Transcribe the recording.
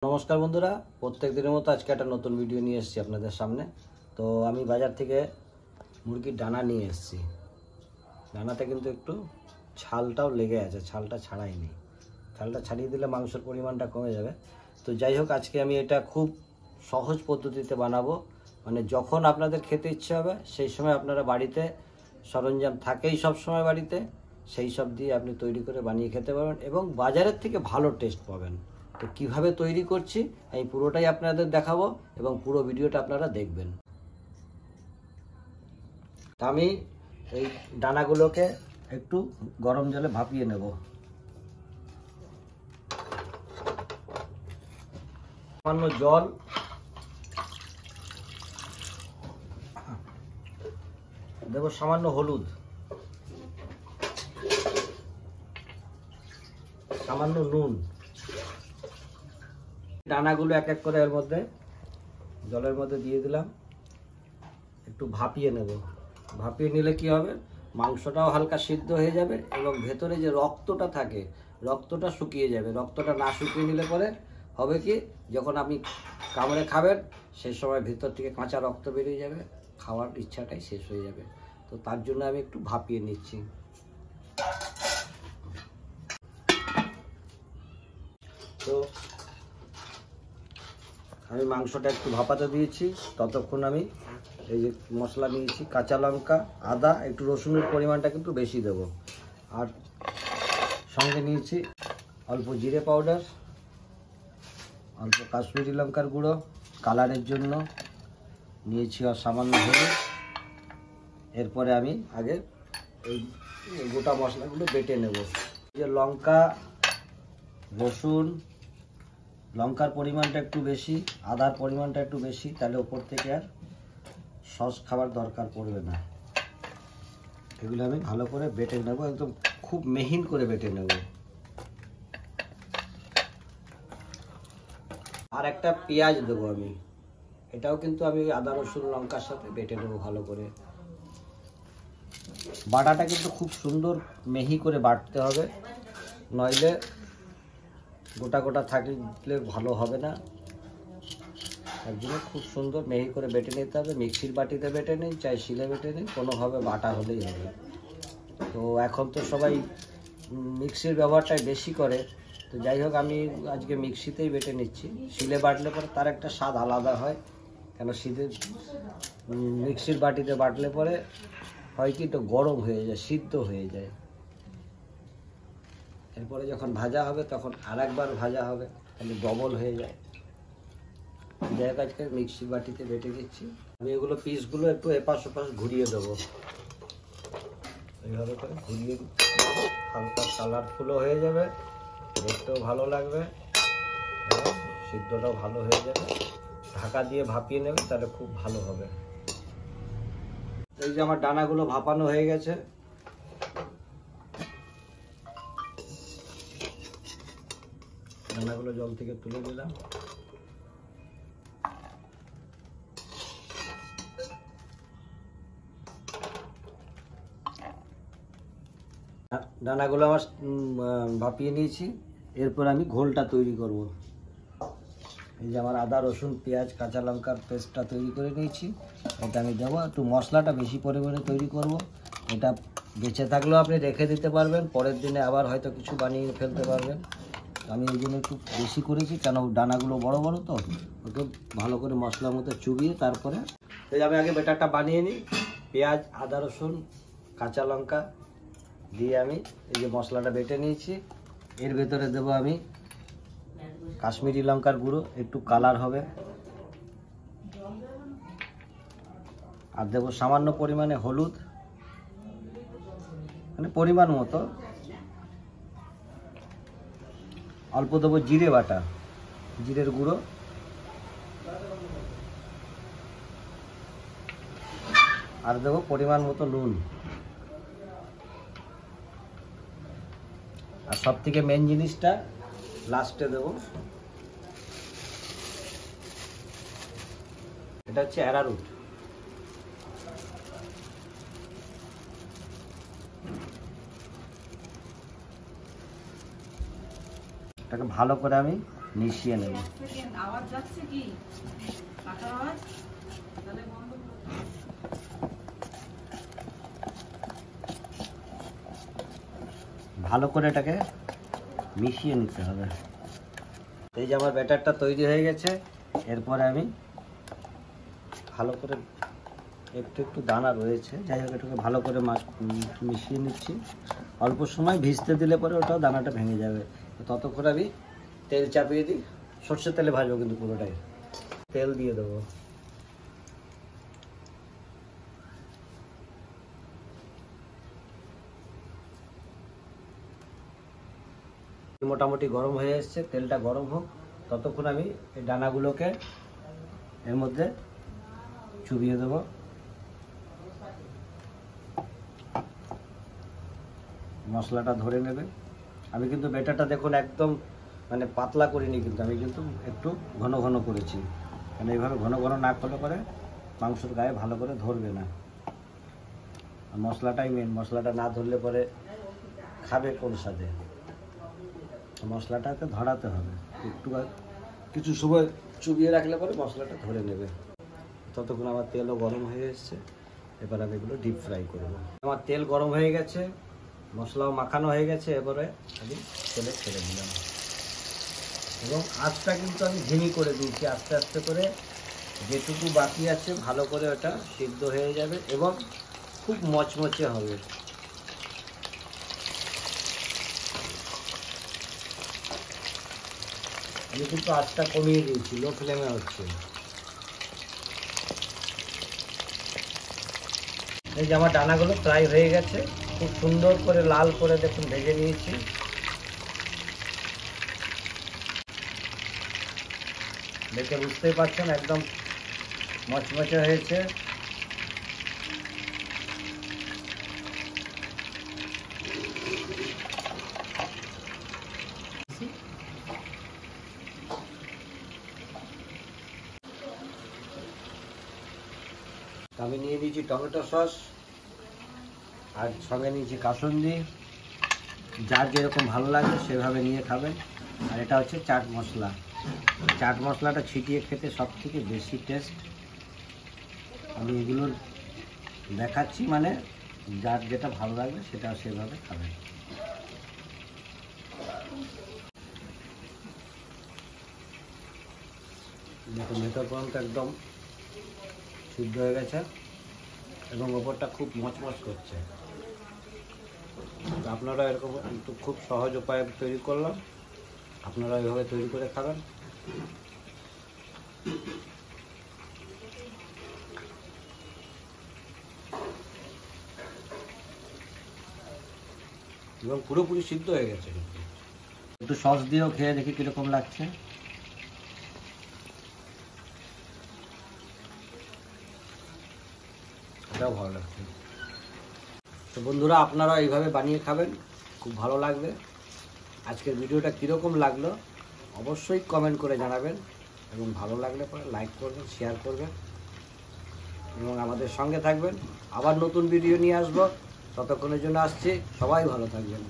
নমস্কার বন্ধুরা, প্রত্যেক দিনের মতো আজকে একটা নতুন ভিডিও নিয়ে এসেছি আপনাদের সামনে। তো আমি বাজার থেকে মুরগির ডানা নিয়ে এসেছি। ডানাতে কিন্তু একটু ছালটাও লেগে আছে, ছালটা ছাড়াইনি। ছালটা ছাড়িয়ে দিলে মাংসের পরিমাণটা কমে যাবে। তো যাই হোক, আজকে আমি এটা খুব সহজ পদ্ধতিতে বানাবো। মানে যখন আপনাদের খেতে ইচ্ছে হবে সেই সময় আপনারা বাড়িতে সরঞ্জাম থাকেই সব সময় বাড়িতে, সেই সব দিয়ে আপনি তৈরি করে বানিয়ে খেতে পারবেন এবং বাজারের থেকে ভালো টেস্ট পাবেন। তো কীভাবে তৈরি করছি আমি পুরোটাই আপনাদের দেখাবো এবং পুরো ভিডিওটা আপনারা দেখবেন। আমি এই ডানাগুলোকে একটু গরম জলে ভাপিয়ে নেব। সামান্য জল, দেব সামান্য হলুদ, সামান্য নুন। ডানাগুলো এক এক করে এর মধ্যে জলের মধ্যে দিয়ে দিলাম, একটু ভাপিয়ে নেব। ভাপিয়ে নিলে কি হবে, মাংসটাও হালকা সিদ্ধ হয়ে যাবে এবং ভেতরে যে রক্তটা থাকে রক্তটা শুকিয়ে যাবে। রক্তটা না শুকিয়ে নিলে পরে হবে কি, যখন আপনি কামড়ে খাবেন সেই সময় ভেতর থেকে কাঁচা রক্ত বেরিয়ে যাবে, খাওয়ার ইচ্ছাটাই শেষ হয়ে যাবে। তো তার জন্য আমি একটু ভাপিয়ে নিচ্ছি। তো আমি মাংসটা একটু ভাপাতে দিয়েছি, ততক্ষণ আমি এই যে মশলা নিয়েছি, কাঁচা লঙ্কা, আদা, একটু রসুনের পরিমাণটা কিন্তু বেশি দেব। আর সঙ্গে নিয়েছি অল্প জিরে পাউডার, অল্প কাশ্মীরি লঙ্কার গুঁড়ো কালারের জন্য, নিয়েছি আর সামান্য হলুদ। এরপরে আমি আগে এই গোটা মশলাগুলো বেটে নেব। যে লঙ্কা, রসুন, লঙ্কার পরিমাণটা একটু বেশি, আদার পরিমাণটা একটু বেশি, তাহলে ওপর থেকে আর সস খাবার দরকার পড়বে না। এগুলো আমি ভালো করে বেটে নেব, একদম খুব মিহিন করে বেটে নেব। আর একটা পেঁয়াজ দেবো আমি, এটাও কিন্তু আমি আদা রসুন লঙ্কার সাথে বেটে নেব ভালো করে। বাটাটা কিন্তু খুব সুন্দর মিহি করে বাটতে হবে, নইলে গোটা গোটা থাকলে ভালো হবে না। তার জন্য খুব সুন্দর মিহি করে বেটে নিতে হবে। মিক্সির বাটিতে বেটে নিই, চাই শিলে বেটে নিই, কোনোভাবে বাটা হলেই হবে। তো এখন তো সবাই মিক্সির ব্যবহারটাই বেশি করে, তো যাই হোক আমি আজকে মিক্সিতেই বেটে নিচ্ছি। শিলে বাটলে পরে তার একটা স্বাদ আলাদা হয়, কেন মিক্সির বাটিতে বাটলে পরে হয় কি, একটু গরম হয়ে যায়, সিদ্ধ হয়ে যায়। এরপরে যখন ভাজা হবে তখন আরেকবার ভাজা হবে, তাহলে ডবল হয়ে যায়। যাই হোক আজকে মিক্সির বাটিতে বেটে দিচ্ছি। আমি এগুলো পিসগুলো একটু এপাশ ওপাশ ঘুরিয়ে দেবো, এইভাবে করে ঘুরিয়ে হালকা কালারফুলও হয়ে যাবে, দেখতেও ভালো লাগবে এবং সিদ্ধটাও ভালো হয়ে যাবে। ঢাকা দিয়ে ভাপিয়ে নেবে, তাহলে খুব ভালো হবে। এই যে আমার ডানাগুলো ভাপানো হয়ে গেছে, ডানাগুলো জল থেকে তুলে দিলাম। ডানাগুলো আমার ভাপিয়ে নিয়েছি। এরপর আমি ঘোলটা তৈরি করব। এই যে আমার আদা রসুন পেঁয়াজ কাঁচা লঙ্কার পেস্টটা তৈরি করে নিয়েছি, এটা আমি দেবো। একটু মশলাটা বেশি পরিমাণে তৈরি করব। এটা বেঁচে থাকলেও আপনি রেখে দিতে পারবেন, পরের দিনে আবার হয়তো কিছু বানিয়ে ফেলতে পারবেন। আমি এই জন্য একটু বেশি করেছি, কেন ডানাগুলো বড় বড়, তো ওকে ভালো করে মশলার মতো চুবিয়ে তারপরে এই আমি আগে ব্যাটারটা বানিয়ে নিই। পেঁয়াজ আদা রসুন কাঁচা লঙ্কা দিয়ে আমি এই যে মশলাটা বেটে নিয়েছি, এর ভেতরে দেবো আমি কাশ্মীরি লঙ্কার গুঁড়ো, একটু কালার হবে। আর দেবো সামান্য পরিমাণে হলুদ, মানে পরিমাণ মতো। অল্প দেবো জিরে বাটা, জিরের গুঁড়ো। আর দেবো পরিমাণ মতো নুন। আর সব থেকে মেন জিনিসটা লাস্টে দেবো, এটা হচ্ছে অ্যারারুট। এটাকে ভালো করে আমি মিশিয়ে নেব। ভালো করে এটাকে মিশিয়ে নিতে হবে। এই যে আমার ব্যাটারটা তৈরি হয়ে গেছে। এরপরে আমি ভালো করে একটু একটু দানা রয়েছে, যাই হোক এটাকে ভালো করে মিশিয়ে নিচ্ছি। অল্প সময় ভিজতে দিলে পরে ওটাও দানাটা ভেঙে যাবে। ততক্ষণ আমি তেল চাপিয়ে দিই। সর্ষের তেলে ভাজবো কিন্তু পুরোটাই। তেল দিয়ে দেবো। মোটামুটি গরম হয়ে এসছে, তেলটা গরম হোক। ততক্ষণ আমি এই দানাগুলোকে এর মধ্যে চুবিয়ে দেবো। মশলাটা ধরে নেবে। আমি কিন্তু ব্যাটারটা দেখুন একদম মানে পাতলা করিনি, কিন্তু আমি কিন্তু একটু ঘন ঘন করেছি। কারণ এইভাবে ঘন ঘন না করলে পরে মাংসের গায়ে ভালো করে ধরবে না। মশলাটাই মেন, মশলাটা না ধরলে পরে খাবে কোন স্বাদে। মশলাটাকে ধরাতে হবে একটু, কিছু সময় চুবিয়ে রাখলে পরে মশলাটা ধরে নেবে। ততক্ষণ আমার তেলও গরম হয়ে এসছে। এবার আমি এগুলো ডিপ ফ্রাই করবো। আমার তেল গরম হয়ে গেছে, মশলাও মাখানো হয়ে গেছে। এবারে আমি তেলে ছেড়ে দিলাম এবং আঁচটা কিন্তু আমি ধিমি করে দিয়েছি। আস্তে আস্তে করে যেটুকু বাকি আছে ভালো করে ওটা সিদ্ধ হয়ে যাবে এবং খুব মচমচে হবে। আমি কিন্তু আঁচটা কমিয়ে দিয়েছি, লো ফ্লেমে হচ্ছে। এই যে আমার ডানাগুলো ফ্রাই হয়ে গেছে, খুব সুন্দর করে লাল করে দেখুন ভেজে নিয়েছি। দেখে বুঝতেই পারছেন একদম মচমচে হয়েছে। আমি নিয়ে নিয়েছি টমেটো সস আর সঙ্গে নিয়েছি কাসুন্দি। যার যেরকম ভালো লাগে সেভাবে নিয়ে খাবেন। আর এটা হচ্ছে চাট মশলা। চাট মশলাটা ছিটিয়ে খেতে সব থেকে বেশি টেস্ট। আমি এগুলো দেখাচ্ছি, মানে যার যেটা ভালো লাগবে সেটা সেভাবে খাবেন। দেখুন ভেতর পর্যন্ত একদম সিদ্ধ হয়ে গেছে এবং ওপরটা খুব মচমচ করছে। আপনারা এরকম একটু খুব সহজ উপায়ে তৈরি করলাম, আপনারা এইভাবে তৈরি করে খাবেন। এবং পুরোপুরি সিদ্ধ হয়ে গেছে। একটু সস দিয়েও খেয়ে দেখি কীরকম লাগছে। এটাও ভালো লাগছে। তো বন্ধুরা, আপনারা এইভাবে বানিয়ে খাবেন, খুব ভালো লাগবে। আজকের ভিডিওটা কীরকম লাগলো অবশ্যই কমেন্ট করে জানাবেন এবং ভালো লাগলে পরে লাইক করবেন, শেয়ার করবেন এবং আমাদের সঙ্গে থাকবেন। আবার নতুন ভিডিও নিয়ে আসবো। ততক্ষণের জন্য আসছি। সবাই ভালো থাকবেন।